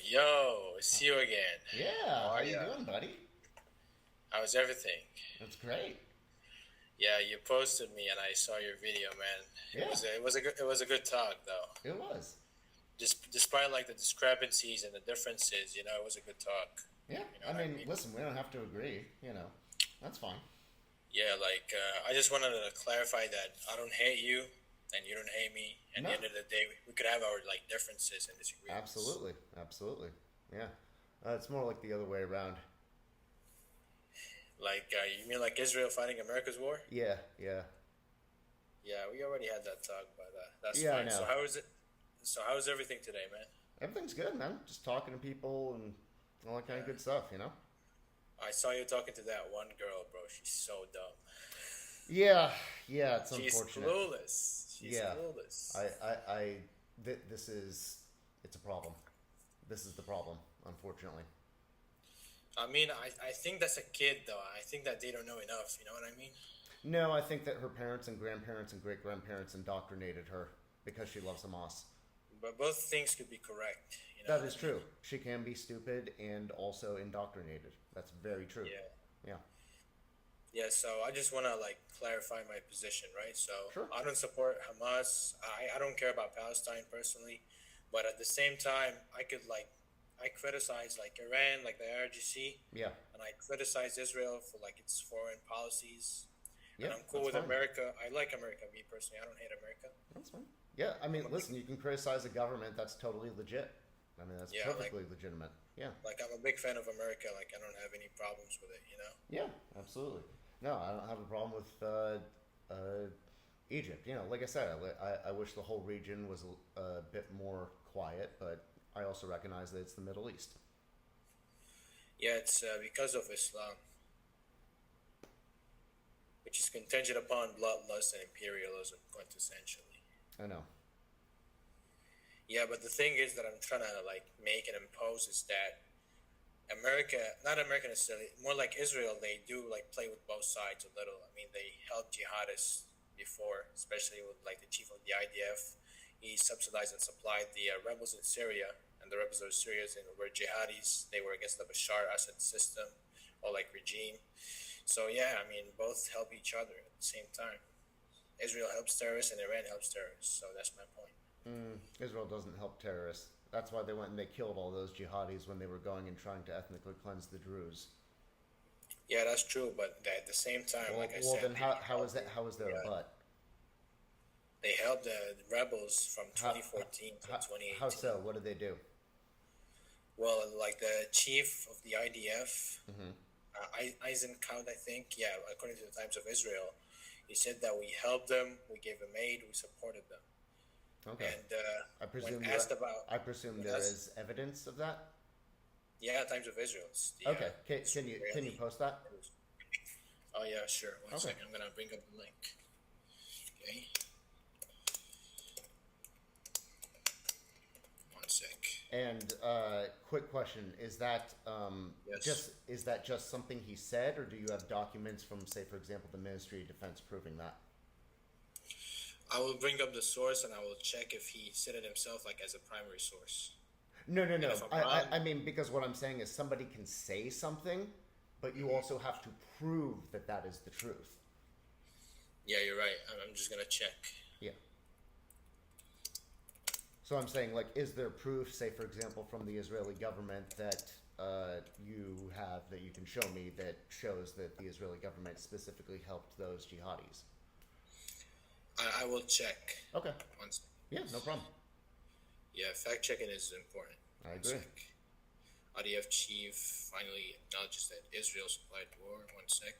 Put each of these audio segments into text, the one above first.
Yo, see you again. How Yeah, how are you ya? doing, buddy? How's everything? That's great. Yeah, you posted me and I saw your video, man. It Yeah, was a good talk though. it was. Just despite like the discrepancies and the differences, it was a good talk. Yeah, You know I what I mean, mean? listen, we don't have to agree. That's fine. Yeah, like I just wanted to clarify that I don't hate you and you don't hate me. At the No, end of the day, we could have our like differences and disagreements. absolutely, absolutely. Yeah, it's more like the other way around. Like you mean like Israel fighting America's war? Yeah, yeah, Yeah, we already had that talk, but that's yeah. I fine. So know. how is it? So how is everything today, man? Everything's good, man. Just talking to people and all that kind of Yeah. good stuff. I saw you talking to that one girl, bro. She's so dumb. Yeah, yeah. It's She's unfortunate. clueless. She's Yeah, clueless. I this is it's a problem. This is the problem, unfortunately. I mean, I think that's a kid, though. I think that they don't know enough. You know what I mean? No, I think that her parents and grandparents and great grandparents indoctrinated her because she loves Hamas. But both things could be correct. You know That what is I mean? true. She can be stupid and also indoctrinated. That's very true. Yeah. Yeah. Yeah, so I just want to like clarify my position, right? So Sure. I don't support Hamas. I don't care about Palestine personally, but at the same time, I criticize like Iran, like the IRGC, Yeah. and I criticize Israel for like its foreign policies. And Yeah. I'm cool That's with fine. America. I like America, me personally. I don't hate America. That's fine. Yeah. I I'm mean, a big, listen, you can criticize a government. That's totally legit. I mean, that's yeah, perfectly legitimate. Yeah. I'm a big fan of America. Like I don't have any problems with it. Yeah. Absolutely. No, I don't have a problem with uh, Egypt. Like I said, I wish the whole region was a bit more quiet, but I also recognize that it's the Middle East. Yeah, it's because of Islam, which is contingent upon bloodlust and imperialism, quintessentially. I know. Yeah, but the thing is that I'm trying to like make and impose is that America, not America necessarily, more like Israel, they do like play with both sides a little. I mean, they helped jihadists before, especially with like the chief of the IDF. He subsidized and supplied the rebels in Syria, and the rebels of Syria were jihadis. They were against the Bashar Assad system or like regime. So yeah, I mean, both help each other at the same time. Israel helps terrorists and Iran helps terrorists. So that's my point. Israel doesn't help terrorists. That's why they went and they killed all those jihadis when they were going and trying to ethnically cleanse the Druze. Yeah, that's true. But at the same time, Well, like I well, said, then they how is help. that? How is there a Yeah, but? they helped the rebels from How, 2014 to how 2018. so? What did they do? Well, like the chief of the IDF, Eisenkot, I think, yeah, according to the Times of Israel, he said that we helped them, we gave them aid, we supported them. Okay, And I when presume you. asked about, I presume when there asked, is evidence of that. yeah, Times of Israel, it's the Okay, can you Israeli post that? news. Oh yeah, sure. One Okay. second, I'm gonna bring up the link. Okay, one sec. And quick question: Yes. is that just something he said, or do you have documents from, say, for example, the Ministry of Defense proving that? I will bring up the source and I will check if he said it himself, like as a primary source. No, no, And no. if I'm I, I, wrong, I mean, because what I'm saying is somebody can say something, but you also have to prove that that is the truth. yeah, you're right. I'm just gonna check. Yeah. So I'm saying, like, is there proof, say, for example, from the Israeli government that you have that you can show me that shows that the Israeli government specifically helped those jihadis? I will check. Okay. One sec. Yeah, no problem. Yeah, fact checking is important. I One agree. sec. IDF chief finally acknowledges that Israel supplied war. One sec.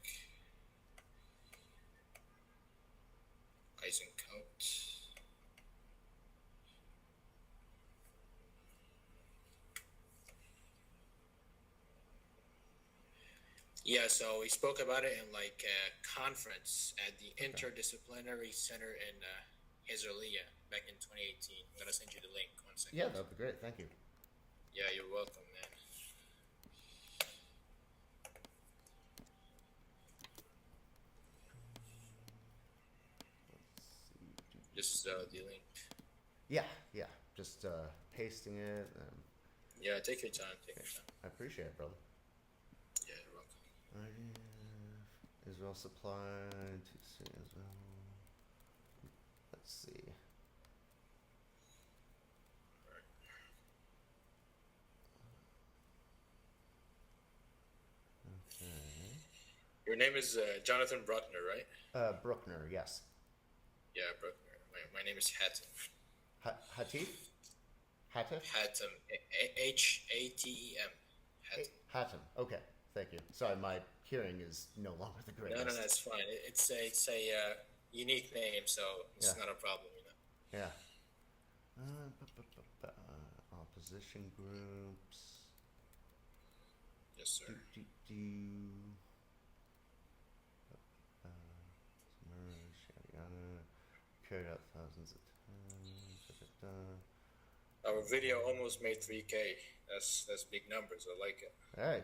Eisenhout. Yeah, so we spoke about it in like a conference at the Okay. Interdisciplinary Center in Herzliya back in 2018. I'm gonna send you the link. One Yeah, second. that'd be great. Thank you. Yeah, you're welcome, man. This is the link. Yeah, yeah. Just pasting it. Yeah, take your time. Take your time. I appreciate it, brother. Yeah, you're welcome. Israel supplied to Israel. Let's see. Okay. Your name is Jonathan Bruckner, right? Bruckner, yes. Yeah, Bruckner. My name is Hattem. Hatif? Hatif? Hattem. Hatem. Hattem. Hattem. Okay, thank you. Sorry, my hearing is no longer the No, greatest. it's fine. It's a unique name, so it's Yeah. not a problem, Yeah. Opposition groups. Yes, sir. Merge, yada yada. Carried out thousands of times. Da, da, da. Our video almost made 3K. That's big numbers. I like it. Hey,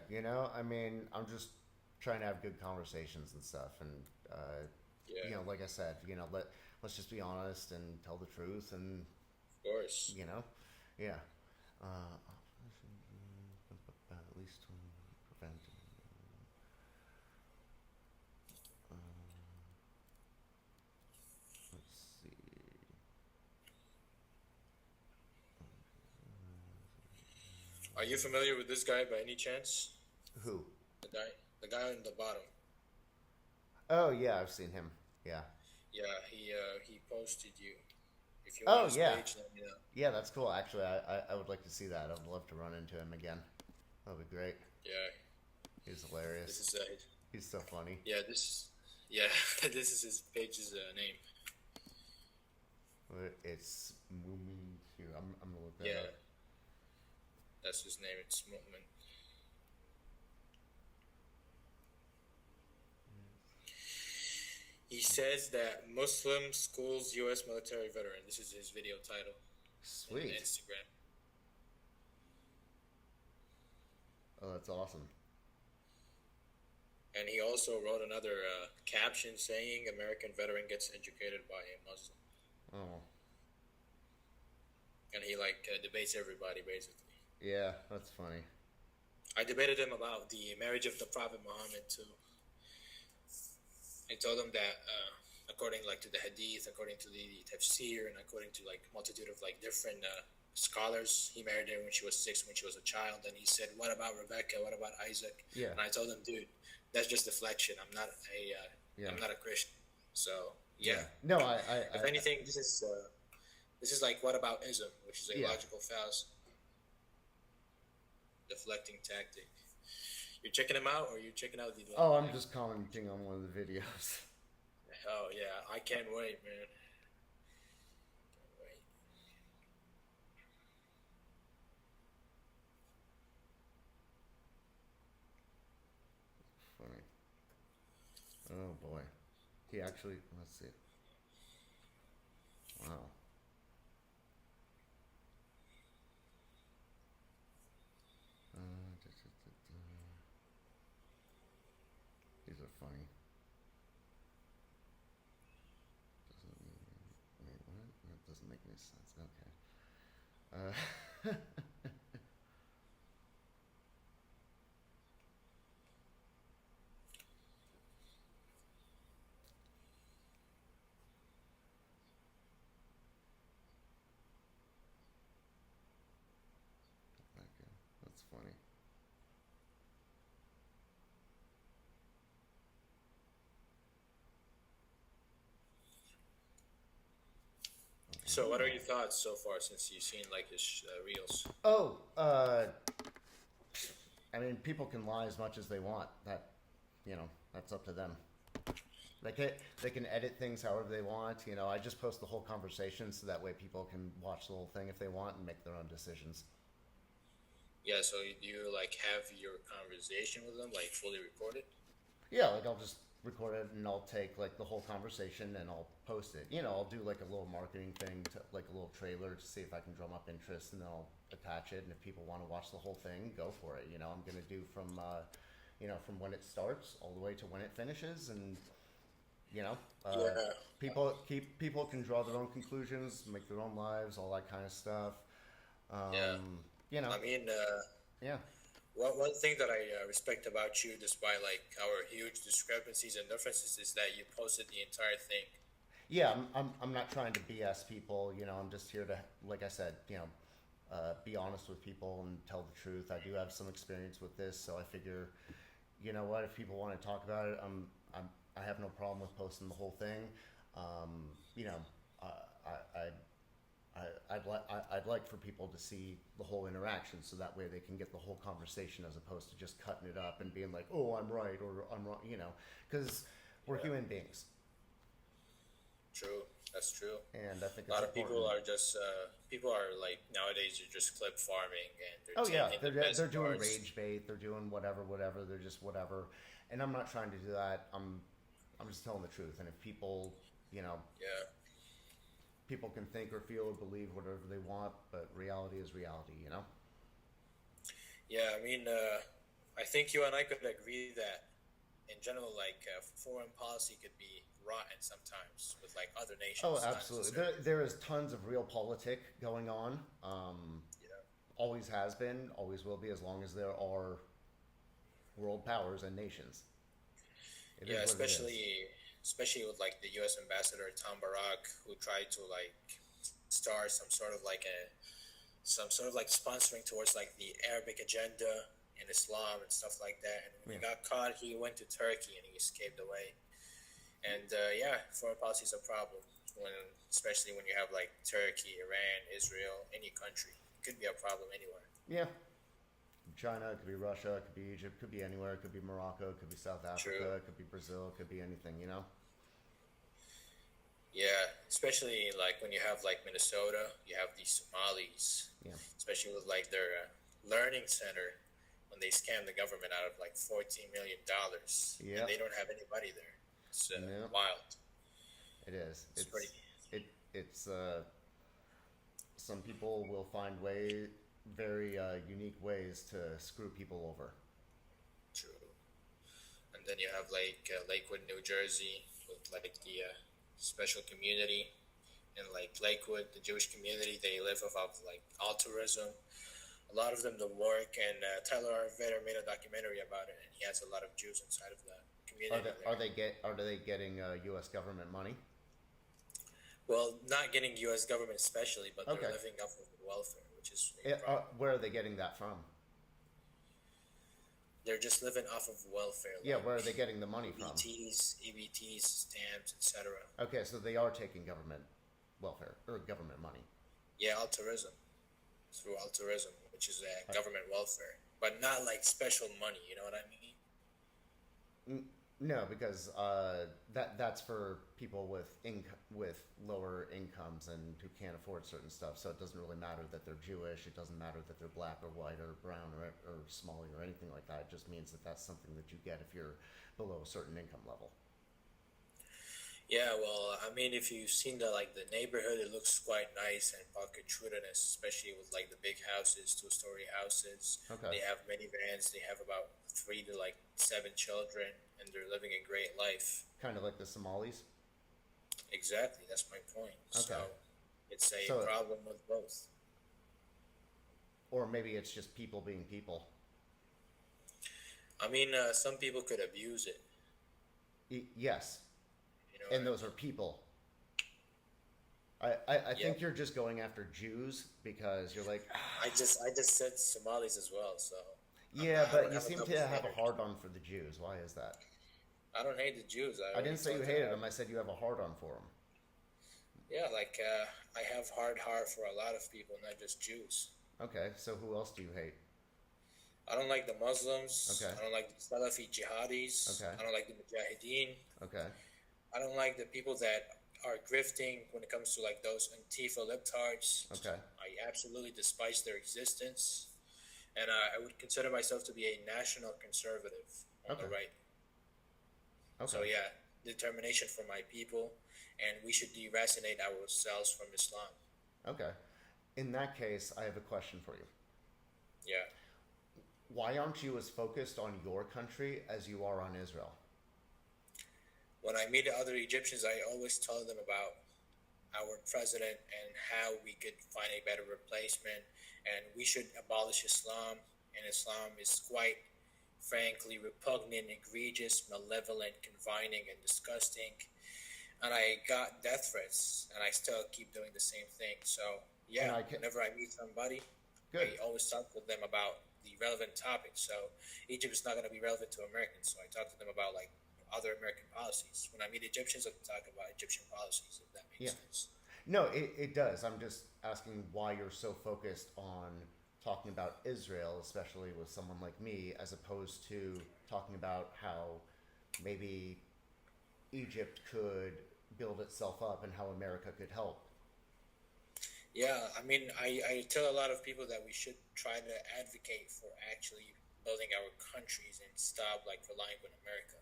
I mean, I'm just trying to have good conversations and stuff, and Yeah, like I said, let's just be honest and tell the truth, and of course. yeah. At least prevent. Let's see. Are you familiar with this guy by any chance? Who? The guy on the bottom. Oh yeah, I've seen him. Yeah. Yeah, he posted you. If you Oh want his yeah. page, let me know. Yeah, that's cool. Actually, I would like to see that. I'd love to run into him again. That'd be great. Yeah, He's hilarious. this is He's so funny. yeah, this is his page's name. It's Moomin Q. I'm gonna look that Yeah, up. that's his name. It's Mu'min. He says that Muslim schools U.S. military veteran. This is his video title on Sweet. Instagram. Oh, that's awesome. And he also wrote another caption saying American veteran gets educated by a Muslim. Oh. And he debates everybody basically. Yeah, that's funny. I debated him about the marriage of the Prophet Muhammad too. I told him that according to the Hadith, according to the Tafsir, and according to multitude of different scholars, he married her when she was 6, when she was a child. And he said, "What about Rebecca? What about Isaac?" Yeah. And I told him, "Dude, that's just deflection. I'm not Yeah. I'm not a Christian." So yeah. No, If anything, this is like what about ism, which is a Yeah. logical fallacy, deflecting tactic. You're checking them out, or you're checking out the? Oh, I'm just commenting on one of the videos. Oh yeah, I can't wait, man. Can't wait. Funny. Oh boy. He actually. Let's see. Wow. These are funny. Wait, what? That doesn't make any sense. Okay. Okay, that's funny. So, what are your thoughts so far since you've seen his reels? Oh, I mean, people can lie as much as they want. That's up to them. They can edit things however they want. I just post the whole conversation so that way people can watch the whole thing if they want and make their own decisions. Yeah, so you have your conversation with them fully recorded? Yeah, I'll just record it and I'll take the whole conversation and I'll post it. I'll do a little marketing thing, to a little trailer to see if I can drum up interest, and then I'll attach it. And if people want to watch the whole thing, go for it. I'm gonna do from from when it starts all the way to when it finishes, and Yeah. people can draw their own conclusions, make their own lives, all that kind of stuff. Yeah. You know, I mean, yeah. one thing that I respect about you, despite like our huge discrepancies and differences, is that you posted the entire thing. Yeah, I'm not trying to BS people. You know, I'm just here to, like I said, be honest with people and tell the truth. I do have some experience with this, so I figure, you know what, if people want to talk about it, I have no problem with posting the whole thing. You know, I'd like for people to see the whole interaction, so that way they can get the whole conversation as opposed to just cutting it up and being like, oh, I'm right or I'm wrong. You know, because we're Yeah, human beings, true. That's true. and I think A it's lot of people important. are just people are like nowadays you're just clip farming and they're Oh yeah, taking the they're best doing parts. rage bait. They're doing whatever. They're just whatever, and I'm not trying to do that. I'm just telling the truth. And if people, you know, Yeah, people can think or feel or believe whatever they want, but reality is reality. You know. yeah. I mean, I think you and I could agree that in general, like foreign policy could be rotten sometimes with like other Oh, nations, not absolutely. necessarily. There is tons of real politic going on. Yeah, Always has been, always will be, as long as there are world powers and nations. It yeah. is what it is. Especially with like the U.S. ambassador Tom Barak, who tried to like start some sort of like sponsoring towards like the Arabic agenda and Islam and stuff like that. And when Yeah. he got caught, he went to Turkey and he escaped away. And yeah, foreign policy is a problem when, especially when you have like Turkey, Iran, Israel, any country. It could be a problem anywhere. Yeah. China, it could be Russia, it could be Egypt, it could be anywhere, it could be Morocco, it could be South True. Africa, it could be Brazil, it could be anything, you know? Yeah, especially like when you have like Minnesota, you have these Somalis, Yeah. especially with like their learning center when they scam the government out of like $14 million and Yeah. they don't have anybody there. It's Yeah. wild. It is. It's pretty It's some people will find very unique ways to screw people over. true. And then you have like Lakewood, New Jersey, with like the special community, and like Lakewood, the Jewish community, they live off of like altruism. A lot of them don't work, and Tyler Arveder made a documentary about it, and he has a lot of Jews inside of the community there. Are they getting U.S. government money? Well, not getting U.S. government especially, but they're Okay. living off of welfare, which is a problem. Where are they getting that from? They're just living off of welfare, Yeah, like where are they getting the money from? EBTs, stamps, etc. Okay, so they are taking government welfare or government money. Yeah, altruism, through altruism, which is Uh, government welfare, but not like special money. You know what I mean? No, because that's for people with lower incomes and who can't afford certain stuff. So it doesn't really matter that they're Jewish. It doesn't matter that they're black or white or brown or Somali or anything like that. It just means that that's something that you get if you're below a certain income level. Yeah, well, I mean, if you've seen the neighborhood, it looks quite nice and pocket truthiness, especially with like the big houses, two-story houses. Okay. They have minivans. They have about 3 to 7 children, and they're living a great life. Kind of like the Somalis. Exactly, that's my point. So Okay. it's a So, problem with both. or maybe it's just people being people. I mean, some people could abuse it. Yes, You know what and I those are mean? people. I Yeah. think you're just going after Jews because you're like, I just said Somalis as well. So yeah, I but don't you have a seem double to have a standard. hard on for the Jews. Why is that? I don't hate the Jews. I I already didn't say you told you hated that. them. I said you have a hard on for them. Yeah, like I have hard heart for a lot of people, not just Jews. Okay, so who else do you hate? I don't like the Muslims. Okay, I don't like the Salafi jihadis. okay, I don't like the Mujahideen. okay, I don't like the people that are grifting when it comes to like those Antifa libtards. okay, I absolutely despise their existence, and I would consider myself to be a national conservative on the okay, right. So okay, yeah, determination for my people, and we should deracinate ourselves from Islam. okay. In that case, I have a question for you. Yeah. Why aren't you as focused on your country as you are on Israel? When I meet other Egyptians, I always tell them about our president and how we could find a better replacement and we should abolish Islam. And Islam is quite frankly repugnant, egregious, malevolent, confining, and disgusting. And I got death threats, and I still keep doing the same thing. So And yeah, I can whenever I meet somebody, good. I always talk with them about the relevant topics. So Egypt is not going to be relevant to Americans. So I talk to them about like other American policies. When I meet Egyptians, I talk about Egyptian policies, if that Yeah. makes sense. No, it does. I'm just asking why you're so focused on talking about Israel, especially with someone like me, as opposed to talking about how maybe Egypt could build itself up and how America could help. Yeah, I mean, I tell a lot of people that we should try to advocate for actually building our countries and stop like relying on America.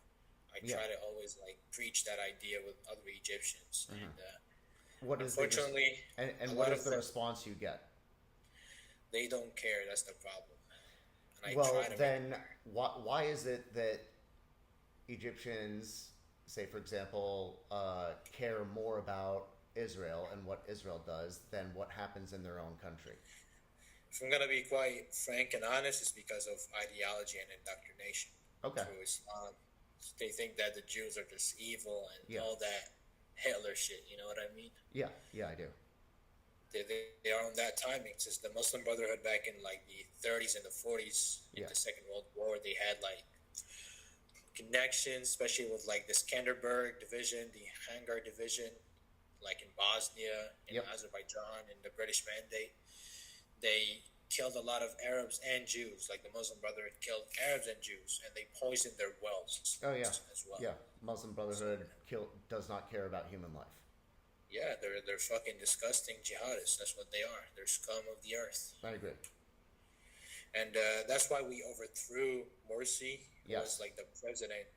I Yeah. try to always like preach that idea with other Egyptians, and What is the unfortunately, a and what lot is of the them response you get? they don't care. That's the problem. And I Well, try to make then why is it that Egyptians, say for example, care more about Israel and what Israel does than what happens in their own country? if I'm gonna be quite frank and honest, it's because of ideology and indoctrination Okay. through Islam. They think that the Jews are just evil and Yeah. all that Hitler shit. You know what I mean? Yeah. Yeah, I do. They are on that timing since the Muslim Brotherhood back in like the 30s and the 40s in Yeah. the Second World War. They had like connections, especially with like the Skanderberg division, the Hangar division, like in Bosnia, in Yep. Azerbaijan, in the British Mandate. They killed a lot of Arabs and Jews. Like the Muslim Brotherhood killed Arabs and Jews, and they poisoned their wells Oh yeah. as well. Yeah. Muslim Brotherhood does not care about human life. Yeah, they're fucking disgusting jihadists. That's what they are. They're scum of the earth. I agree. And that's why we overthrew Morsi, who Yes. was like the president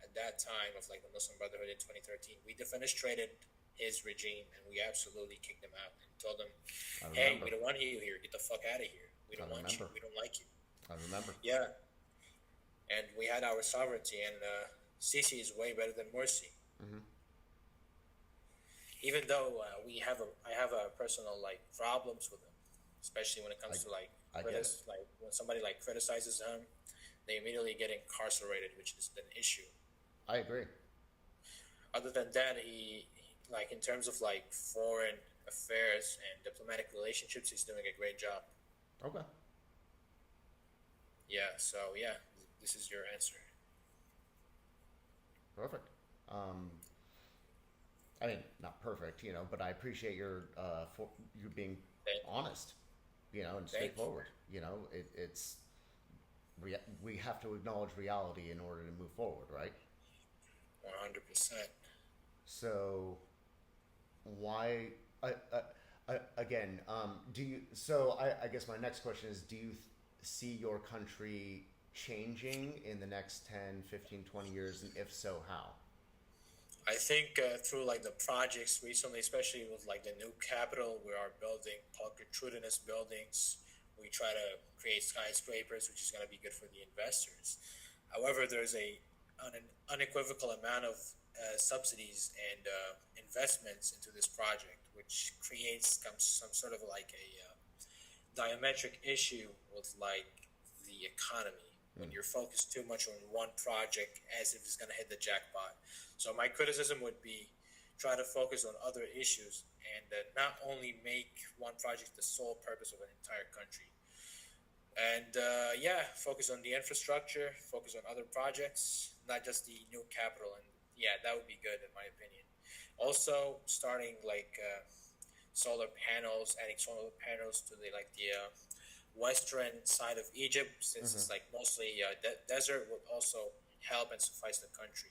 at that time of like the Muslim Brotherhood in 2013. We defenestrated his regime, and we absolutely kicked him out and told him, I "Hey, remember. we don't want you here. Get the fuck out of here. We don't I want you. remember. We don't like you." I remember. Yeah, and we had our sovereignty, and Sisi is way better than Morsi. Hmm. Even though I have a personal like problems with him, especially when it comes to like I get it. like when somebody like criticizes him, they immediately get incarcerated, which is an issue. I agree. Other than that, he like in terms of like foreign affairs and diplomatic relationships, he's doing a great job. Okay. Yeah, so yeah, this is your answer. Perfect. I mean, not perfect, but I appreciate your for you being Thank, honest, and thank you. straightforward. We have to acknowledge reality in order to move forward, right? 100%. So, why? Again, do you? So, I guess my next question is: do you see your country changing in the next 10, 15, 20 years, and if so, how? I think through like the projects recently, especially with like the new capital, we are building multitudinous buildings. We try to create skyscrapers, which is going to be good for the investors. However, there's an unequivocal amount of subsidies and investments into this project, which creates some sort of like a diametric issue with like the economy when you're focused too much on one project as if it's going to hit the jackpot. So my criticism would be try to focus on other issues and not only make one project the sole purpose of an entire country. And yeah, focus on the infrastructure, focus on other projects, not just the new capital. And yeah, that would be good in my opinion. Also, starting like solar panels, adding solar panels to the western side of Egypt, since it's like mostly desert, would also help and suffice the country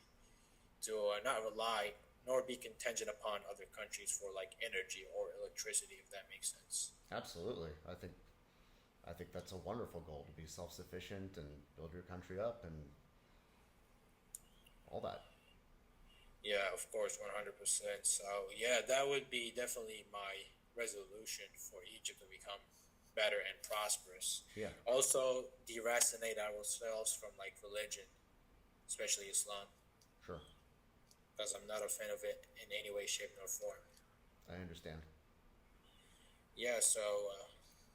to not rely nor be contingent upon other countries for like energy or electricity, if that makes sense. Absolutely. I think that's a wonderful goal to be self-sufficient and build your country up and all that. Yeah, of course, 100%. So yeah, that would be definitely my resolution for Egypt to become better and prosperous. Yeah. Also, deracinate ourselves from like religion, especially Islam, Sure. because I'm not a fan of it in any way, shape, nor form. I understand. Yeah, so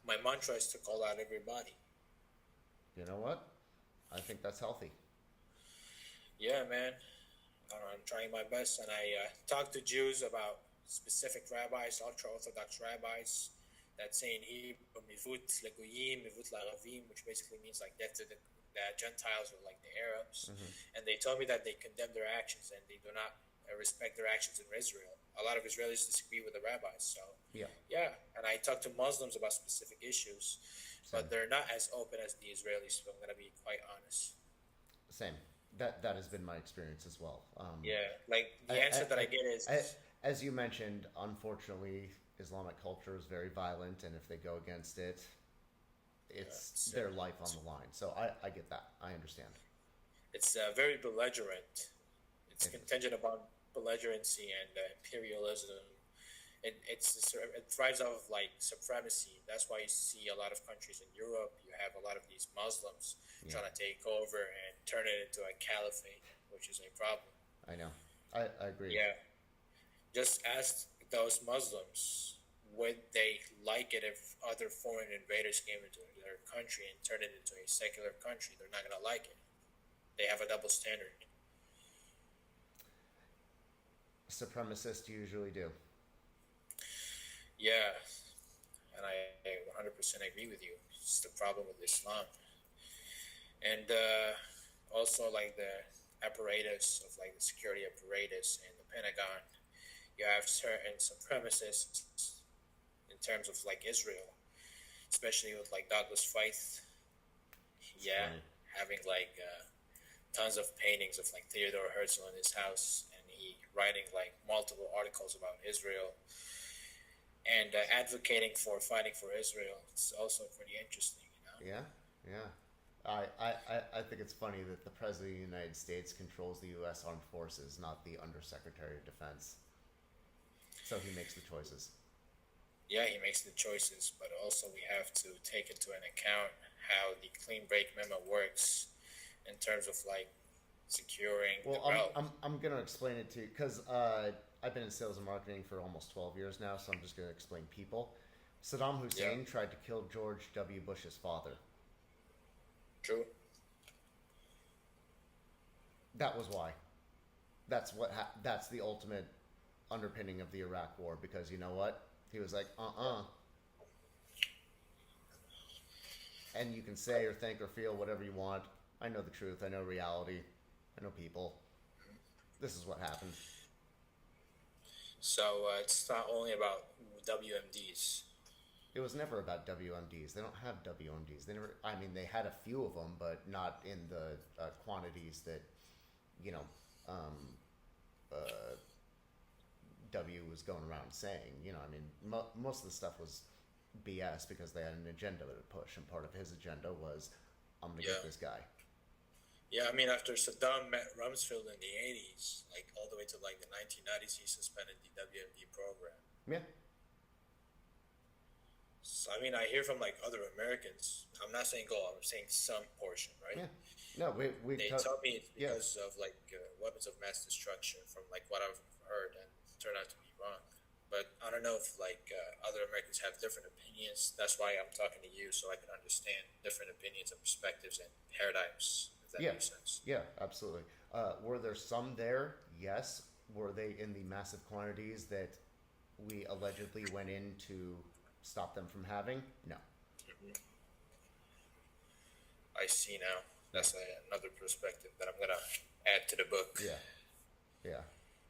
my mantra is to call out everybody. You know what? I think that's healthy. Yeah, man. I'm trying my best, and I talk to Jews about specific rabbis, ultra-Orthodox rabbis, that say in Hebrew, mivut legoyim, mivut la'aravim, which basically means like death to the Gentiles or like the Arabs. And they told me that they condemn their actions and they do not respect their actions in Israel. A lot of Israelis disagree with the rabbis, so yeah. And I talk to Muslims about specific issues, but they're not as open as the Israelis. So I'm gonna be quite honest. Same. That has been my experience as well. Like the answer that I get is, as you mentioned, unfortunately, Islamic culture is very violent, and if they go against it, it's their life on the line. So I get that. I understand. It's very belligerent. It's contingent upon belligerency and imperialism. It thrives off of like supremacy. That's why you see a lot of countries in Europe. You have a lot of these Muslims trying to take over and turn it into a caliphate, which is a problem. I know. I agree. Yeah. Just ask those Muslims, would they like it if other foreign invaders came into their country and turned it into a secular country? They're not going to like it. They have a double standard. Supremacists usually do. Yeah, and I 100% agree with you. It's the problem with Islam. And also like the apparatus of like the security apparatus and the Pentagon, you have certain supremacists in terms of like Israel, especially with like Douglas Feith. Yeah, having like tons of paintings of like Theodore Herzl in his house, and he writing like multiple articles about Israel and advocating for fighting for Israel. It's also pretty interesting, you know. Yeah. I think it's funny that the President of the United States controls the U.S. Armed Forces, not the Undersecretary of Defense. So he makes the choices. Yeah, he makes the choices, but also we have to take into an account how the clean break memo works in terms of like securing the route. I'm going to explain it to you because I've been in sales and marketing for almost 12 years now, so I'm just going to explain people. Saddam Hussein tried to kill George W. Bush's father. True. That was why. That's that's the ultimate underpinning of the Iraq War, because you know what? He was like, And you can say or think or feel whatever you want. I know the truth. I know reality. I know people. This is what happened. So it's not only about WMDs. It was never about WMDs. They don't have WMDs. They never. I mean, they had a few of them, but not in the quantities that, W was going around saying. I mean, most of the stuff was BS because they had an agenda to push, and part of his agenda was, I'm gonna get this guy. Yeah, I mean, after Saddam met Rumsfeld in the 80s, like all the way to like the 1990s, he suspended the WMD program. Yeah. So, I mean, I hear from like other Americans. I'm not saying all. I'm saying some portion, right? Yeah. No, they tell me it's because of like weapons of mass destruction, from like what I've heard, and it turned out to be wrong. But I don't know if like other Americans have different opinions. That's why I'm talking to you, so I can understand different opinions and perspectives and paradigms. If that makes sense. Yeah, absolutely. Were there some there? Yes. Were they in the massive quantities that we allegedly went in to stop them from having? No. I see now. That's another perspective that I'm gonna add to the book. Yeah.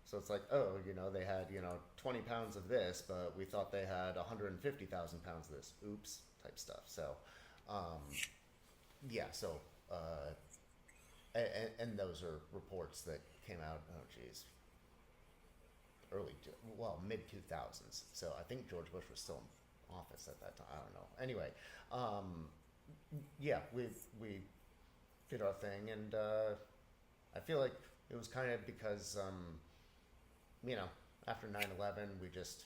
So it's like, they had 20 pounds of this, but we thought they had 150,000 pounds of this. Oops, type stuff. So, and those are reports that came out. Oh, geez. Mid 2000s. So I think George Bush was still in office at that time. I don't know. Anyway, we did our thing, and I feel like it was kind of because after 9/11, we just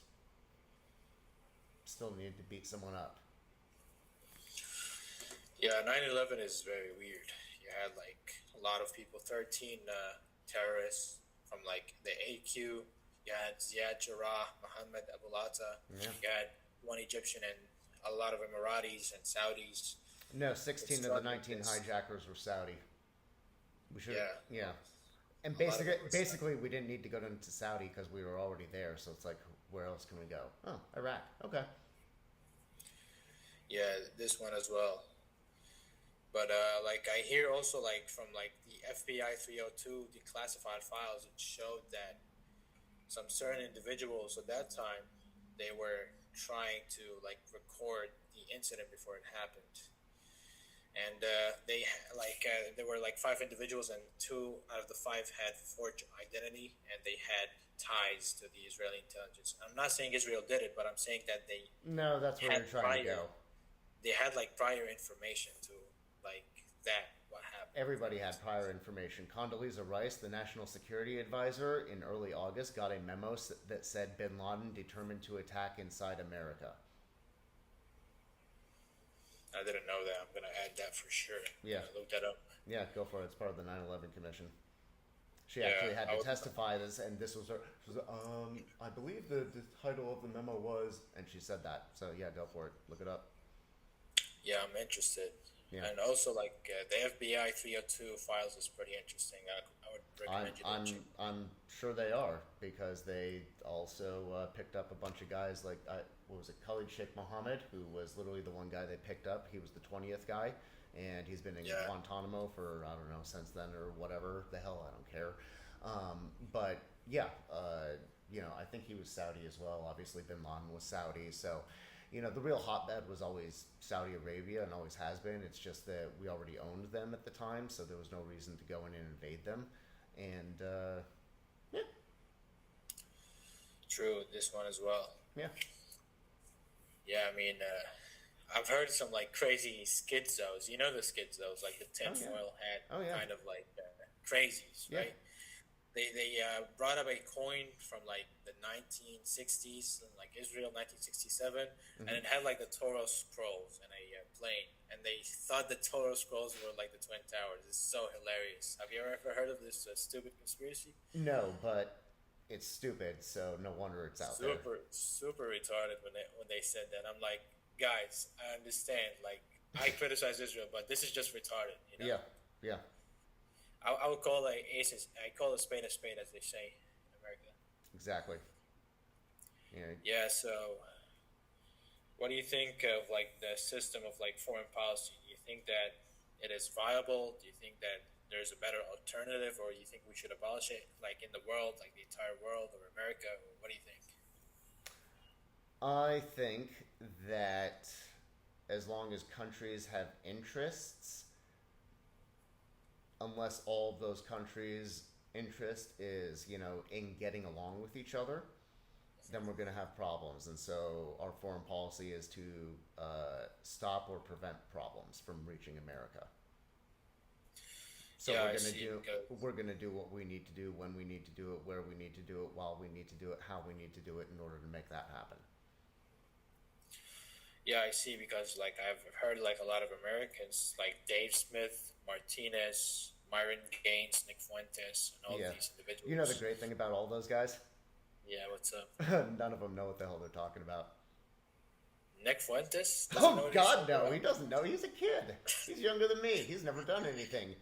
still needed to beat someone up. Yeah, 9/11 is very weird. You had like a lot of people, 13 terrorists from like the AQ. You had Ziad Jarrah, Mohammed Abu Lata. Yeah. You had one Egyptian and a lot of Emiratis and Saudis. No, 16 of the Struck with 19 this. hijackers were Saudi. We should, Yeah. yeah. And A lot of it was basically, we didn't need to go into Saudi because we were already there. So it's like, where else can we go? Oh, Iraq. Okay. Yeah, this one as well. But like I hear also like from like the FBI 302 declassified files, it showed that some certain individuals at that time they were trying to like record the incident before it happened, and there were like five individuals, and two out of the five had forged identity, and they had ties to the Israeli intelligence. I'm not saying Israel did it, but I'm saying that they No, that's where had you're trying to prior, go. they had like prior information to like that what happened. Everybody had prior information. Condoleezza Rice, the National Security Advisor, in early August got a memo that said Bin Laden determined to attack inside America. I didn't know that. I'm gonna add that for sure. Yeah. Look that up. Yeah, go for it. It's part of the 9/11 Commission. She Yeah, actually had I to was- testify this, and this was her. She was, I believe the title of the memo was, and she said that. So yeah, go for it. Look it up. Yeah, I'm interested. Yeah. And also, like the FBI 302 files is pretty interesting. I would recommend you to check. I'm sure they are because they also picked up a bunch of guys like what was it, Khalid Sheikh Mohammed, who was literally the one guy they picked up. He was the 20th guy, and he's been in Yeah. Guantanamo for I don't know since then or whatever the hell, I don't care. But yeah, I think he was Saudi as well. Obviously, Bin Laden was Saudi, so. The real hotbed was always Saudi Arabia and always has been. It's just that we already owned them at the time, so there was no reason to go in and invade them. And, yeah. True, this one as well. Yeah. Yeah, I mean, I've heard some like crazy schizos. You know the schizos, like the tinfoil hat, Oh, yeah. kind of like crazies, Yeah. right? They brought up a coin from like the 1960s, like Israel 1967, and it had like the Torah scrolls and a plane, and they thought the Torah scrolls were like the Twin Towers. It's so hilarious. Have you ever heard of this stupid conspiracy? No, but it's stupid, so no wonder it's out there. Super retarded when they said that. I'm like, guys, I understand. Like, I criticize Israel, but this is just retarded. Yeah, yeah. I would call I call a spade, as they say in America. Exactly. Yeah. Yeah. So, what do you think of like the system of like foreign policy? Do you think that it is viable? Do you think that there's a better alternative, or do you think we should abolish it, like in the world, like the entire world, or America? What do you think? I think that as long as countries have interests, unless all of those countries' interest is, in getting along with each other, then we're going to have problems. And so our foreign policy is to stop or prevent problems from reaching America. So Yeah, I we're see, because- we're gonna do what we need to do when we need to do it, where we need to do it, while we need to do it, how we need to do it in order to make that happen. Yeah, I see. Because like I've heard like a lot of Americans, like Dave Smith, Martinez, Myron Gaines, Nick Fuentes, and all Yeah. these individuals. You know the great thing about all those guys? Yeah, what's up? None of them know what the hell they're talking about. Nick Fuentes? Doesn't know Oh what God, he's no! talking He about? doesn't know. He's a kid. He's younger than me. He's never done anything.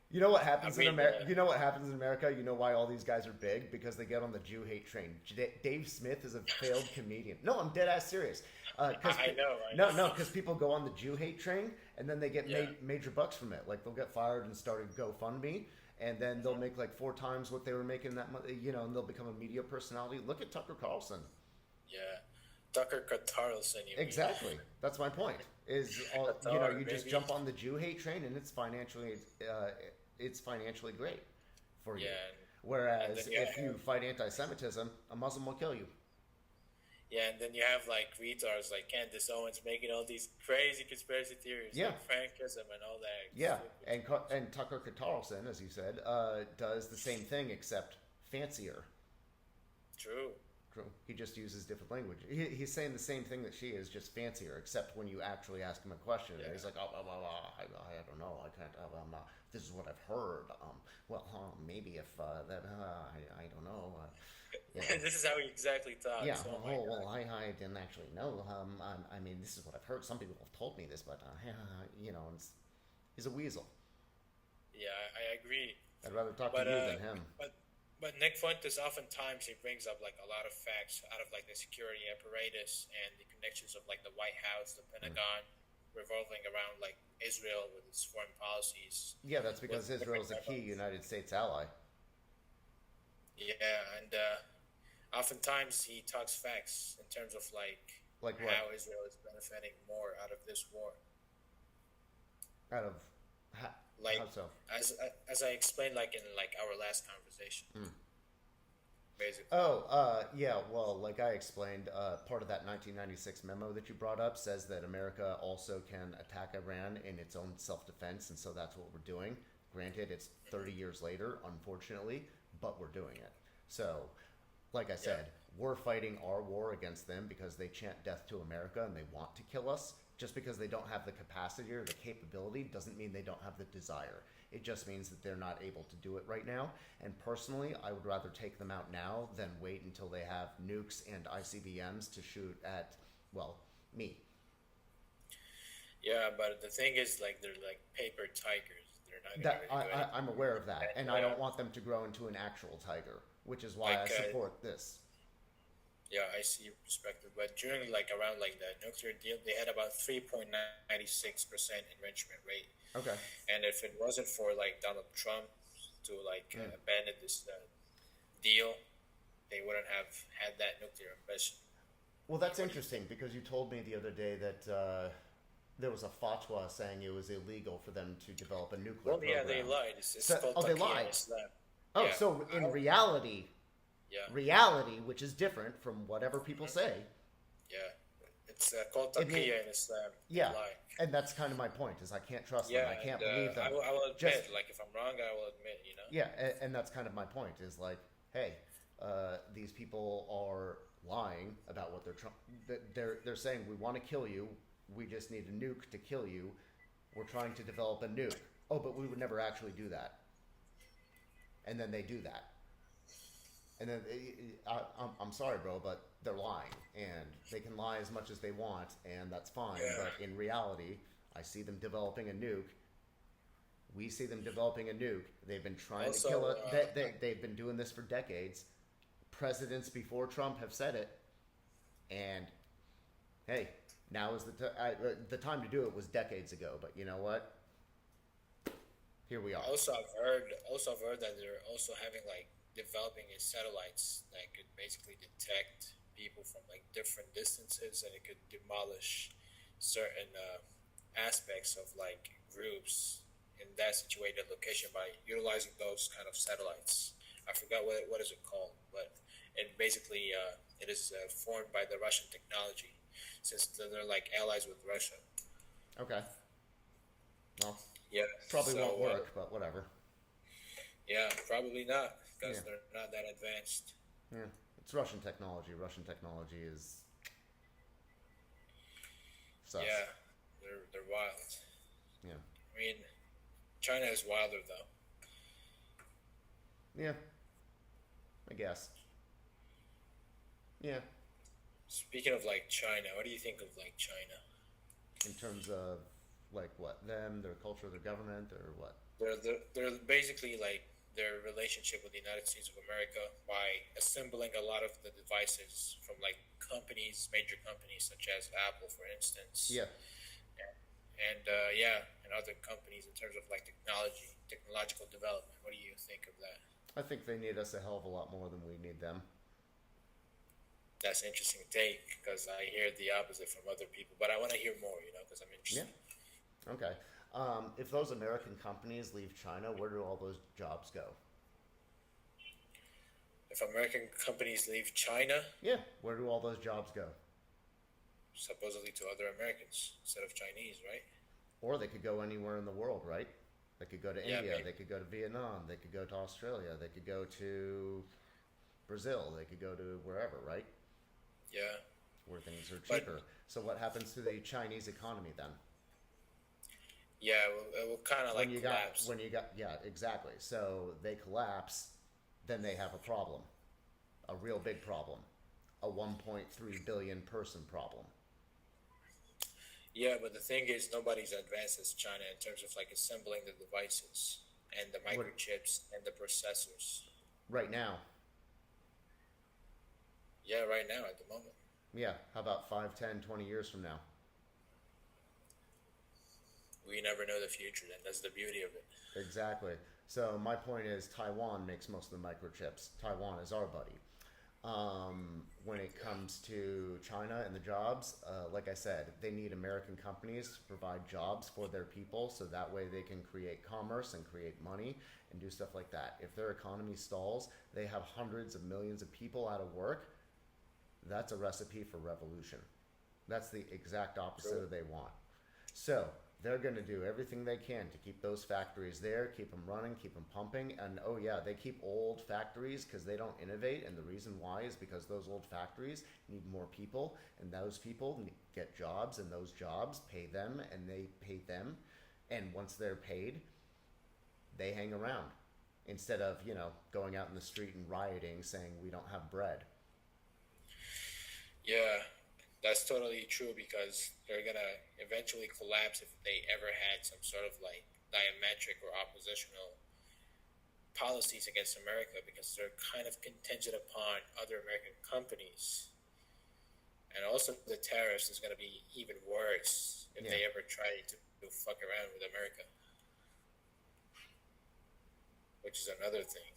You know what happens I mean, in America? You know what happens in America? You know why all these guys are big? Because they get on the Jew hate train. Dave Smith is a failed comedian. No, I'm dead ass serious. I No, know. because people go on the Jew hate train and then they get Yeah. major bucks from it. Like they'll get fired and start a GoFundMe, and then they'll make like 4 times what they were making that month. And they'll become a media personality. Look at Tucker Carlson. Yeah, Tucker Carlson. You mean. Exactly. That's my point. Is That's all, you just baby. jump on the Jew hate train and it's financially great for you. Yeah, and Whereas then you if you fight anti-Semitism, a Muslim will kill you. Yeah, and then you have like retards like Candace Owens making all these crazy conspiracy theories, Yeah. like Frankism and all that. Yeah, stupid and Tucker Carlson, as you said, does the same thing except fancier. True. True. He just uses different language. He's saying the same thing that she is, just fancier. Except when you actually ask him a question, Yeah. he's like, "Oh, I don't know. I can't. I'm not. This is what I've heard. Maybe if I don't know. You know. This is how he exactly talks. Yeah. Oh my Oh god. well, I didn't actually know. I mean, this is what I've heard. Some people have told me this, but he's a weasel. Yeah, I agree. I'd rather talk to But you uh, than him. but Nick Fuentes oftentimes he brings up like a lot of facts out of like the security apparatus and the connections of like the White House, the Pentagon, revolving around like Israel with its foreign policies. Yeah, that's because With Israel different is a key weapons. United States ally. Yeah, and oftentimes he talks facts in terms of like Like what? how Israel is benefiting more out of this war. Out of Like how so? as I explained like in like our last conversation, basically. Yeah. Well, like I explained, part of that 1996 memo that you brought up says that America also can attack Iran in its own self-defense, and so that's what we're doing. Granted, it's 30 years later, unfortunately, but we're doing it. So, like I said, we're fighting our war against them because they chant death to America and they want to kill us. Just because they don't have the capacity or the capability doesn't mean they don't have the desire. It just means that they're not able to do it right now. And personally, I would rather take them out now than wait until they have nukes and ICBMs to shoot at, well, me. Yeah, but the thing is, like, they're like paper tigers. They're not gonna That really do anything. I'm aware of that, and And, I don't want them to grow into an actual tiger, which is why I like, support this. yeah, I see your perspective. But during like around like the nuclear deal, they had about 3.96% enrichment rate. Okay. And if it wasn't for like Donald Trump to like abandon this deal, they wouldn't have had that nuclear ambition. Well, that's interesting because you told me the other day that there was a fatwa saying it was illegal for them to develop a nuclear Well, yeah, they program. lied. It's So- called oh, they Taqiyya lied. Islam. Oh, Yeah. so in reality, Yeah, which is different from whatever people say, yeah. It's called It mean- Taqiyya in Islam. They yeah, lie. and that's kind of my point. Is I can't trust Yeah, them. I can't and, believe them. I will admit, Just- like, if I'm wrong, I will admit, you know? Yeah, and that's kind of my point. Is like, hey, these people are lying about what they're trying. They're saying we want to kill you. We just need a nuke to kill you. We're trying to develop a nuke. Oh, but we would never actually do that. And then they do that. And then I'm sorry, bro, but they're lying, and they can lie as much as they want, and that's fine. Yeah. But in reality, I see them developing a nuke. We see them developing a nuke. They've been trying Also, to kill it. They've been doing this for decades. Presidents before Trump have said it, and hey, now is the time to do it was decades ago. But you know what? Here we are. I've heard that they're also having like developing these satellites that could basically detect people from like different distances, and it could demolish certain aspects of like groups in that situated location by utilizing those kind of satellites. I forgot what is it called, but it basically it is formed by the Russian technology, since they're like allies with Russia. Okay. Well, Yeah, probably so, won't work, but whatever. Yeah, probably not because Yeah. they're not that advanced. Yeah, it's Russian technology. Russian technology is sus. Yeah, they're wild. Yeah. I mean, China is wilder though. Yeah. I guess. Yeah. Speaking of like China, what do you think of like China? In terms of like what them, their culture, their government, or what? They're basically like their relationship with the United States of America by assembling a lot of the devices from like companies, major companies such as Apple, for instance. Yeah. And and other companies in terms of like technological development. What do you think of that? I think they need us a hell of a lot more than we need them. That's an interesting take because I hear the opposite from other people, but I want to hear more, because I'm interested. Yeah. Okay. If those American companies leave China, where do all those jobs go? If American companies leave China, Yeah. Where do all those jobs go? supposedly to other Americans instead of Chinese, right? Or they could go anywhere in the world, right? They could go to Yeah, India. maybe. They could go to Vietnam. They could go to Australia. They could go to Brazil. They could go to wherever, right? Yeah, Where things are but cheaper. So what happens to the Chinese economy then? yeah, it will kind of When like you got collapse. yeah, exactly. So they collapse, then they have a problem, a real big problem, a 1.3 billion person problem. Yeah, but the thing is, nobody's advanced as China in terms of like assembling the devices and the What microchips and the processors. right now? Yeah, right now at the moment. Yeah, how about 5, 10, 20 years from now? We never know the future, then that's the beauty of it. Exactly. So my point is, Taiwan makes most of the microchips. Taiwan is our buddy. When it comes to China and the jobs, like I said, they need American companies to provide jobs for their people so that way they can create commerce and create money and do stuff like that. If their economy stalls, they have hundreds of millions of people out of work. That's a recipe for revolution. That's the exact opposite True. of they want. So they're going to do everything they can to keep those factories there, keep them running, keep them pumping. And oh, yeah, they keep old factories because they don't innovate. And the reason why is because those old factories need more people, and those people get jobs, and those jobs pay them, and they pay them. And once they're paid, they hang around instead of, going out in the street and rioting saying we don't have bread. Yeah, that's totally true because they're gonna eventually collapse if they ever had some sort of like diametric or oppositional policies against America because they're kind of contingent upon other American companies. And also the tariffs is gonna be even worse if Yeah. they ever try to fuck around with America, which is another thing.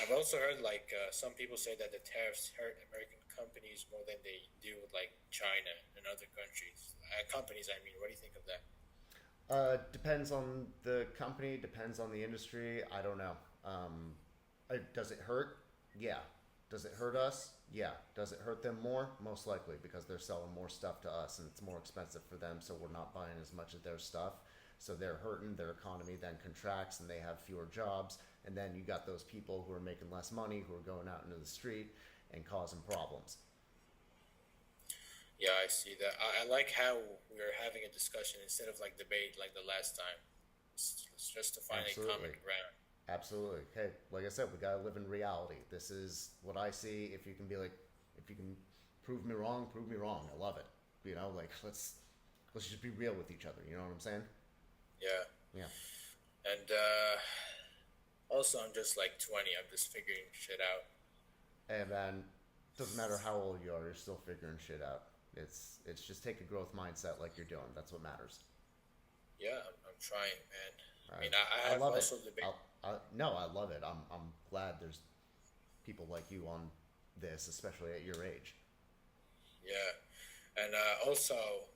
I've also heard like some people say that the tariffs hurt American companies more than they do like China and other countries. Companies, I mean. What do you think of that? Depends on the company, depends on the industry. I don't know. Does it hurt? Yeah. Does it hurt us? Yeah. Does it hurt them more? Most likely because they're selling more stuff to us and it's more expensive for them, so we're not buying as much of their stuff. So they're hurting, their economy then contracts and they have fewer jobs. And then you got those people who are making less money who are going out into the street and causing problems. Yeah, I see that. I like how we're having a discussion instead of like debate like the last time. It's just to find a Absolutely. common ground. Absolutely. Hey, like I said, we gotta live in reality. This is what I see. If you can be like, if you can prove me wrong, prove me wrong. I love it. Like let's just be real with each other. You know what I'm saying? Yeah, Yeah. and also I'm just like 20. I'm just figuring shit out. Hey man, doesn't matter how old you are, you're still figuring shit out. It's just take a growth mindset like you're doing. That's what matters. Yeah, I'm trying, man. I mean, I I have love it. also debated. No, I love it. I'm glad there's people like you on this, especially at your age. Yeah, and also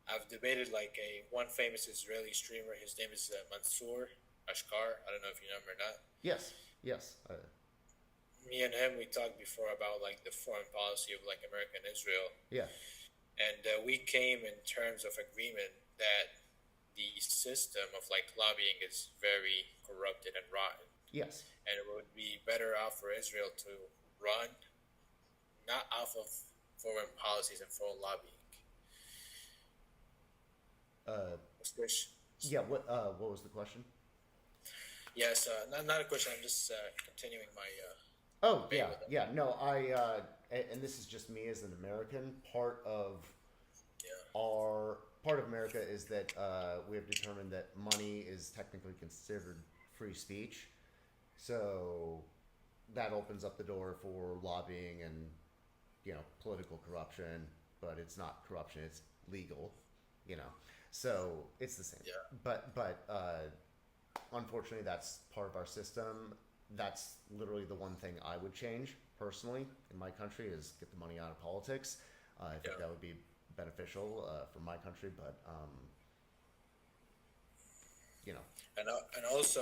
I've debated like a one famous Israeli streamer. His name is Mansour Ashkar. I don't know if you know him or not. Yes, yes, Me and him, we talked before about like the foreign policy of like America and Israel, yeah, and we came in terms of agreement that the system of like lobbying is very corrupted and rotten, yes. and it would be better off for Israel to run not off of foreign policies and foreign lobbying. Uh, Which, yeah. What was the question? yes, not a question. I'm just continuing my Oh debate yeah, with them. yeah. No, and this is just me as an American. Yeah, Part of America is that we have determined that money is technically considered free speech, so that opens up the door for lobbying and political corruption. But it's not corruption; it's legal. You know, so it's the same. yeah, But unfortunately, that's part of our system. That's literally the one thing I would change personally in my country is get the money out of politics. I think yeah. that would be beneficial for my country, but you know, And also,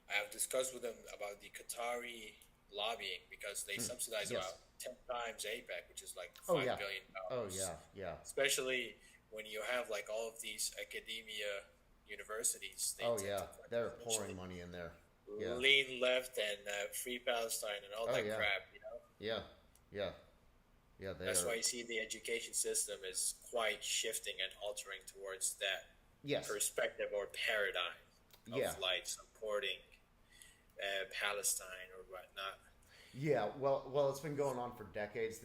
I have discussed with them about the Qatari lobbying because they subsidize yes. about 10 times APEC, which is like Oh five yeah. billion Oh dollars. yeah. Yeah. Especially when you have like all of these academia universities, they Oh tend yeah. to They're eventually, pouring money in there. Yeah. lean left and free Palestine and all Oh that yeah. crap. You know, Yeah. Yeah. Yeah. They that's are. why you see the education system is quite shifting and altering towards that Yes. perspective or paradigm of Yeah. like supporting Palestine or whatnot. Yeah, well, it's been going on for decades.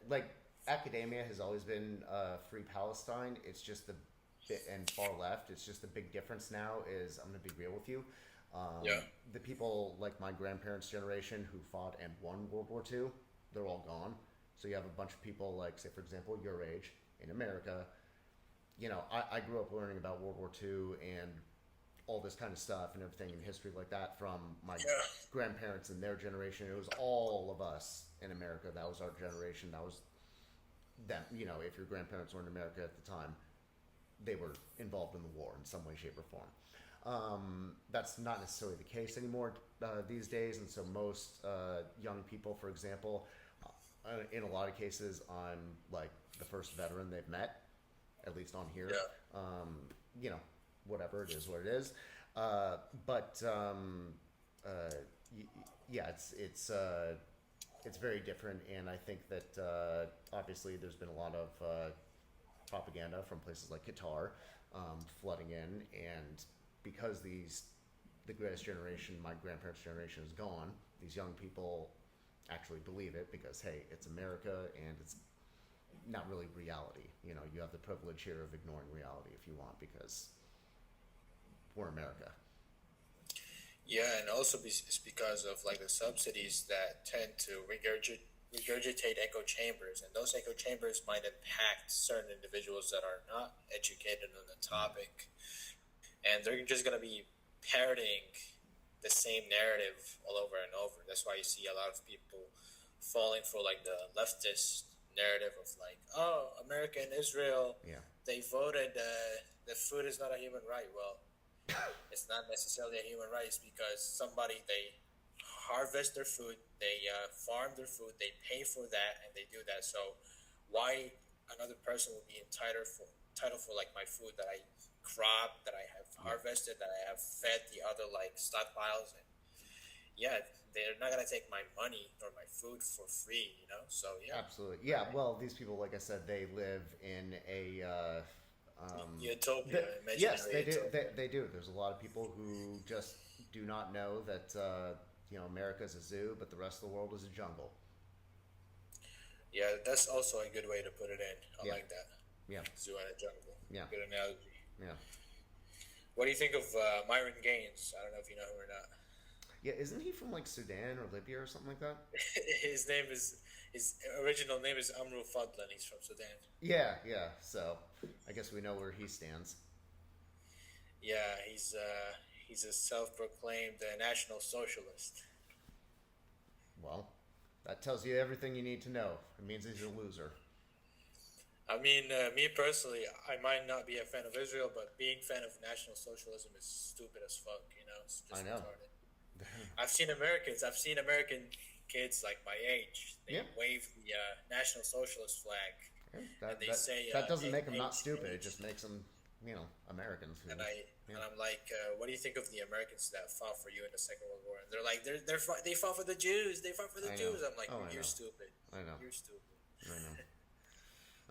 Like academia has always been free Palestine. It's just the bit and far left. It's just the big difference now is I'm going to be real with you. Yeah. The people like my grandparents' generation who fought and won World War II, they're all gone. So you have a bunch of people like, say, for example, your age in America. I grew up learning about World War II and all this kind of stuff and everything in history like that from my Yeah. grandparents and their generation. It was all of us in America. That was our generation. That was them. If your grandparents were in America at the time, they were involved in the war in some way, shape, or form. That's not necessarily the case anymore these days, and so most young people, for example, in a lot of cases, I'm like the first veteran they've met, at least on here. Yeah. You know, whatever it is, what it is. But yeah, it's very different, and I think that obviously there's been a lot of propaganda from places like Qatar flooding in, and because the greatest generation, my grandparents' generation, is gone, these young people actually believe it because hey, it's America and it's not really reality. You have the privilege here of ignoring reality if you want because we're America. Yeah, and also it's because of like the subsidies that tend to regurgitate echo chambers, and those echo chambers might impact certain individuals that are not educated on the topic, and they're just gonna be parroting the same narrative all over and over. That's why you see a lot of people falling for like the leftist narrative of like, oh, America and Israel, Yeah. they voted the food is not a human right. Well, it's not necessarily a human right. It's because they harvest their food, they farm their food, they pay for that, and they do that. So why another person will be entitled for like my food that I crop, that I have harvested, that I have fed the other like stockpiles, and yeah, they're not gonna take my money or my food for free, you know. So yeah, Absolutely. Yeah. Well, these people, like I said, they live in a. utopia, Yes, imaginary they do. utopia. They do. There's a lot of people who just do not know that America's a zoo, but the rest of the world is a jungle. Yeah, that's also a good way to put it in. I Yeah. like that. Yeah. Zoo and a jungle. Yeah. Good analogy. Yeah. What do you think of Myron Gaines? I don't know if you know him or not. Yeah. Isn't he from like Sudan or Libya or something like that? His original name is Amrul Fadlan. He's from Sudan. Yeah. Yeah. So I guess we know where he stands. Yeah, he's a self-proclaimed national socialist. Well, that tells you everything you need to know. It means he's a loser. I mean, me personally, I might not be a fan of Israel, but being fan of National Socialism is stupid as fuck. You know, it's I just know. retarded. I've seen American kids like my age. They Yeah. wave the National Socialist flag, Yeah, and they that, say that doesn't make them "Hate not stupid. It speech." just makes them, Americans. And I'm like, what do you think of the Americans that fought for you in the Second World War? And they're like, they fought for the Jews. They fought for the I know. Jews. I'm like, Oh, I you're know. stupid. I know. You're stupid. I know.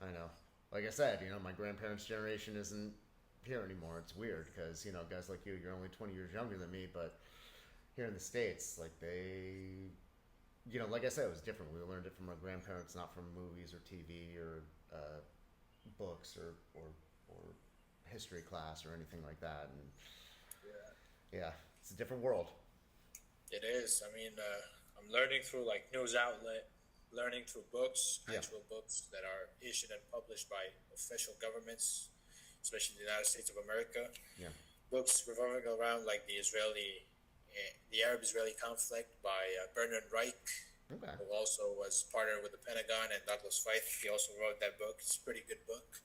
I know. Like I said, my grandparents' generation isn't here anymore. It's weird because, guys like you're only 20 years younger than me, but here in the States, like like I said, it was different. We learned it from our grandparents, not from movies or TV or books or history class or anything like that. And yeah, it's a different world. It is. I mean, I'm learning through like news outlet, learning through books, Yeah. actual books that are issued and published by official governments, especially the United States of America. Yeah. Books revolving around like the Arab-Israeli conflict by Bernard Reich, Okay. who also was partnered with the Pentagon, and Douglas Feith. He also wrote that book. It's a pretty good book.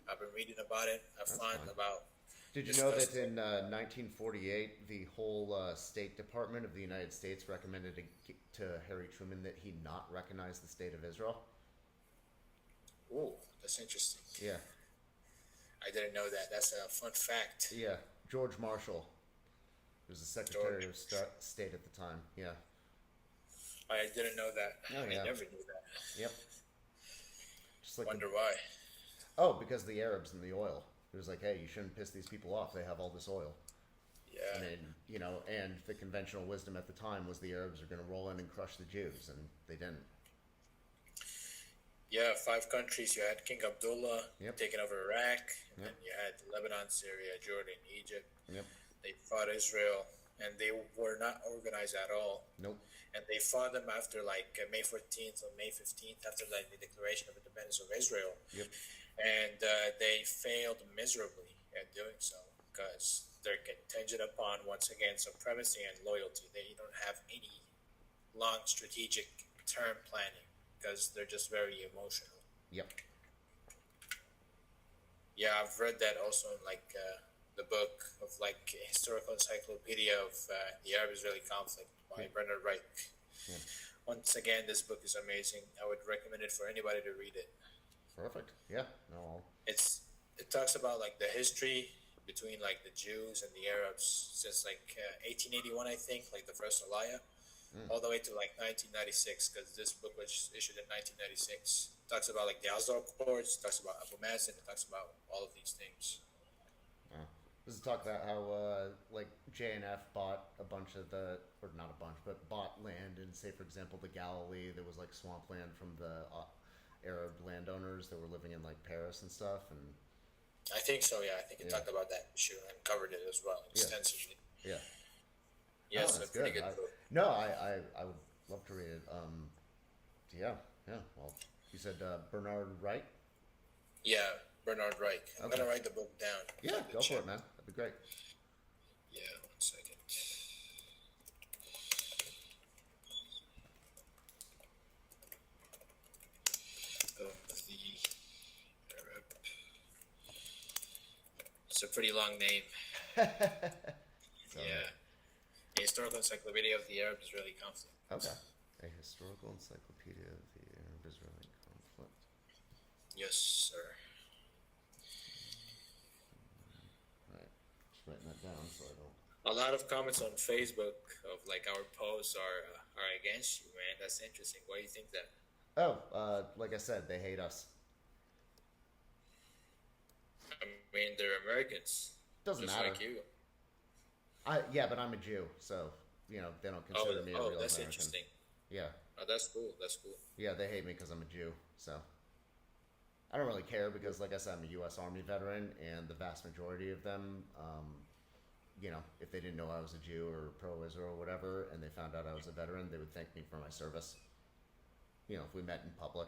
I've been reading about it. Have fun fun. about. Did you know that discussing- in 1948, the whole State Department of the United States recommended to Harry Truman that he not recognize the state of Israel? Ooh, that's interesting. Yeah. I didn't know that. That's a fun fact. Yeah. George Marshall, He was the Secretary George. of State at the time. Yeah. I didn't know that. Oh I yeah. never knew that. Yep. Just like the, Wonder why. oh, because the Arabs and the oil. It was like, hey, you shouldn't piss these people off. They have all this oil. Yeah. And then, and the conventional wisdom at the time was the Arabs are going to roll in and crush the Jews, and they didn't. Yeah, 5 countries. You had King Abdullah Yep. taking over Iraq, and Yep. then you had Lebanon, Syria, Jordan, Egypt. Yep. They fought Israel, and they were not organized at all. Nope. And they fought them after like May 14th or May 15th, after like the Declaration of Independence of Israel. Yep. And they failed miserably at doing so because they're contingent upon, once again, supremacy and loyalty. They don't have any long strategic term planning because they're just very emotional. Yep. Yeah, I've read that also in like the book of like historical encyclopedia of the Arab-Israeli conflict by Bernard Reich. Yeah. Once again, this book is amazing. I would recommend it for anybody to read it. Perfect. Yeah. No. It talks about like the history between like the Jews and the Arabs since like 1881, I think, like the first Aliyah, all the way to like 1996, because this book was issued in 1996. Talks about like the Oslo Accords, talks about Abu Mazen, it talks about all of these things. This is talk about how like JNF bought a bunch of or not a bunch, but bought land in, say, for example, the Galilee. There was like swampland from the Arab landowners that were living in like Paris and stuff, and I think so, yeah. I think it talked about that issue and covered it as well extensively. yeah. Yeah, Oh, it's a that's pretty good. good book. No, I would love to read it. Yeah. Well, you said Bernard Wright. Yeah, Bernard Reich. I'm Okay. gonna write the book down. Yeah, go for it, man. That'd be great. Yeah, 1 second. Of the Arab. It's a pretty long name. Yeah. The Historical Encyclopedia of the Arab-Israeli Conflict. Okay. A historical encyclopedia of the Arab-Israeli conflict. Yes, sir. Right. Just writing that down so I don't. A lot of comments on Facebook of like our posts are against you, man. That's interesting. Why do you think that? Oh, like I said, they hate us. I mean, they're Americans, Doesn't just matter. like you. Yeah, but I'm a Jew, so they don't consider me a real that's American. interesting. Yeah, Oh, that's cool. That's cool. yeah, they hate me because I'm a Jew. So I don't really care because, like I said, I'm a U.S. Army veteran, and the vast majority of them, if they didn't know I was a Jew or pro-Israel or whatever, and they found out I was a veteran, they would thank me for my service. If we met in public,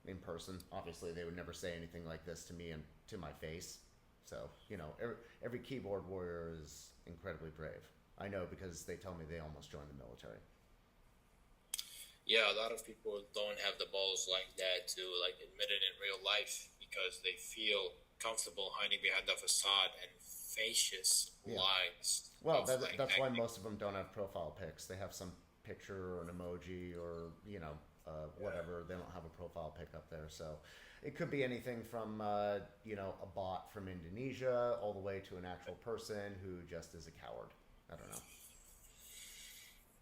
in person, obviously they would never say anything like this to me and to my face. So, every keyboard warrior is incredibly brave. I know because they tell me they almost joined the military. Yeah, a lot of people don't have the balls like that to like admit it in real life because they feel comfortable hiding behind the facade and facious lies. Well, of, like, that's why acting. most of them don't have profile pics. They have some picture or an emoji or, whatever. They don't have a profile pic up there. So it could be anything from, a bot from Indonesia all the way to an actual person who just is a coward. I don't know.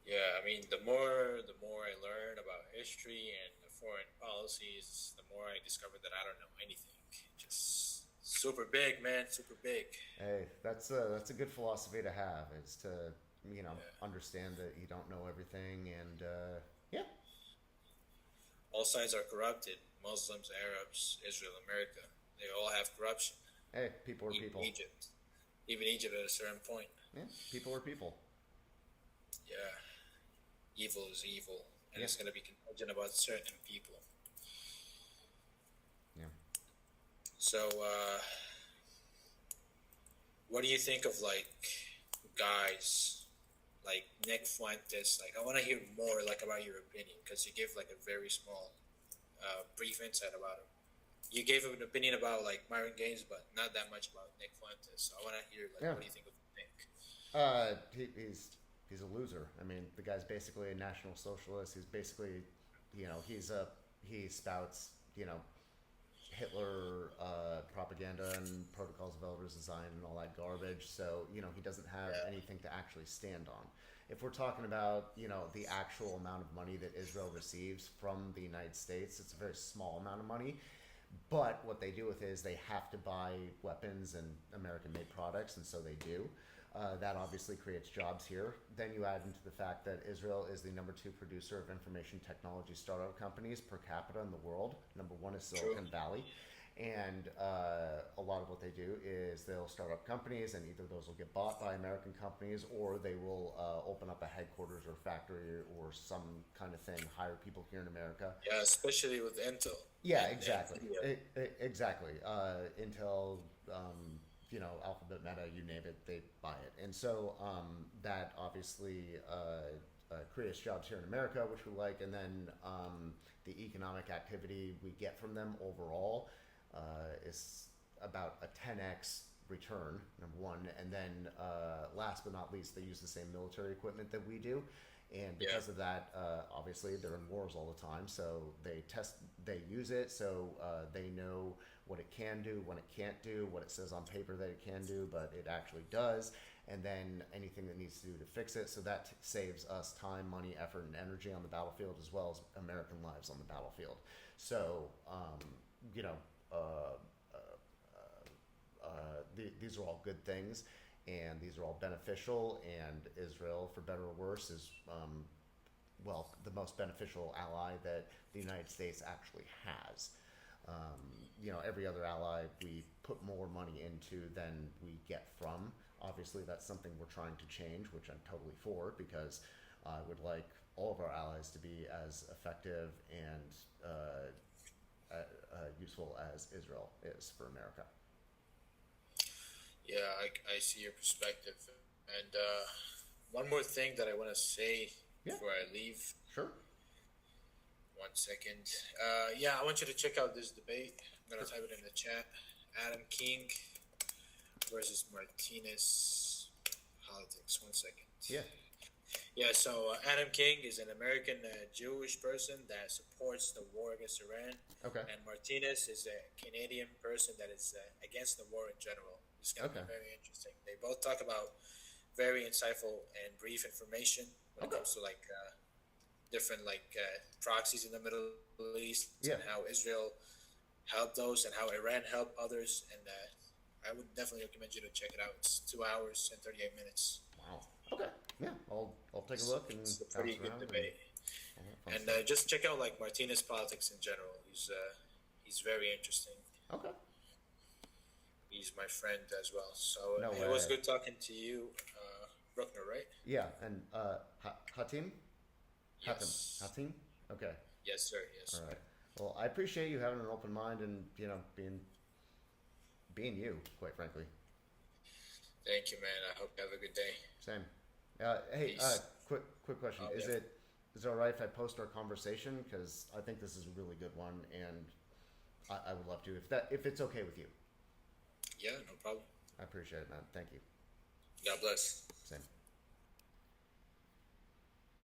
Yeah, I mean, the more I learn about history and the foreign policies, the more I discover that I don't know anything. Just super big, man, super big. Hey, that's a good philosophy to have, is to, understand that you don't know everything, and, yeah. All sides are corrupted. Muslims, Arabs, Israel, America. They all have corruption. Hey, people are Even people. Egypt. Even Egypt at a certain point. Yeah, people are people. Yeah. Evil is evil. And Yeah. it's going to be contingent about certain people. Yeah. So, what do you think of, like, guys like Nick Fuentes? Like, I want to hear more, like, about your opinion, because you give, like, a very small, brief insight about him. You gave him an opinion about, like, Myron Gaines, but not that much about Nick Fuentes. So I want to hear, like, Yeah. what do you think of Nick? He's a loser. I mean, the guy's basically a national socialist. He's basically, he spouts, Hitler propaganda and protocols of elders design and all that garbage. So he doesn't have Yeah. anything to actually stand on. If we're talking about the actual amount of money that Israel receives from the United States, it's a very small amount of money. But what they do with it is they have to buy weapons and American-made products, and so they do. That obviously creates jobs here. Then you add into the fact that Israel is the number 2 producer of information technology startup companies per capita in the world. Number 1 is Silicon True. Valley. And a lot of what they do is they'll start up companies, and either those will get bought by American companies, or they will open up a headquarters or factory or some kind of thing, hire people here in America. Yeah, especially with Intel. Yeah, And exactly. Nvidia. Exactly. Intel, Alphabet, Meta, you name it, they buy it. And so that obviously creates jobs here in America, which we like. And then the economic activity we get from them overall is about a 10x return, number one. And then last but not least, they use the same military equipment that we do. And because Yeah. of that, obviously they're in wars all the time, so they use it, so they know what it can do, what it can't do, what it says on paper that it can do, but it actually does, and then anything that needs to do to fix it. So that saves us time, money, effort, and energy on the battlefield, as well as American lives on the battlefield. So, you know, uh, these are all good things, and these are all beneficial. And Israel, for better or worse, is well, the most beneficial ally that the United States actually has. Every other ally we put more money into than we get from. Obviously, that's something we're trying to change, which I'm totally for, because I would like all of our allies to be as effective and useful as Israel is for America. Yeah, I see your perspective. And one more thing that I want to say Yeah. before I leave. Sure. 1 second. Yeah, I want you to check out this debate. I'm going to type it in the chat. Adam King versus Martinez politics. 1 second. Yeah. Yeah, so Adam King is an American Jewish person that supports the war against Iran. Okay. And Martinez is a Canadian person that is against the war in general. It's going to Okay. be very interesting. They both talk about very insightful and brief information when it Okay. comes to different proxies in the Middle East Yeah. and how Israel helped those and how Iran helped others. And I would definitely recommend you to check it out. It's 2 hours and 38 minutes. Wow. Okay. Yeah. I'll take a look and It's a bounce pretty good around debate. all that fun And stuff. just check out Martinez politics in general. He's very interesting. Okay. He's my friend as well. So No it was way. good talking to you, Bruckner, right? Yeah, and Hatim? Yes. Hatim? Okay. Yes, sir. Yes. All right. Well, I appreciate you having an open mind and being you, quite frankly. Thank you, man. I hope you have a good day. Same. Hey, Peace. quick question. Oh, Is yeah. it all right if I post our conversation? Because I think this is a really good one, and I would love to if it's okay with you. Yeah, no problem. I appreciate it, man. Thank you. God bless.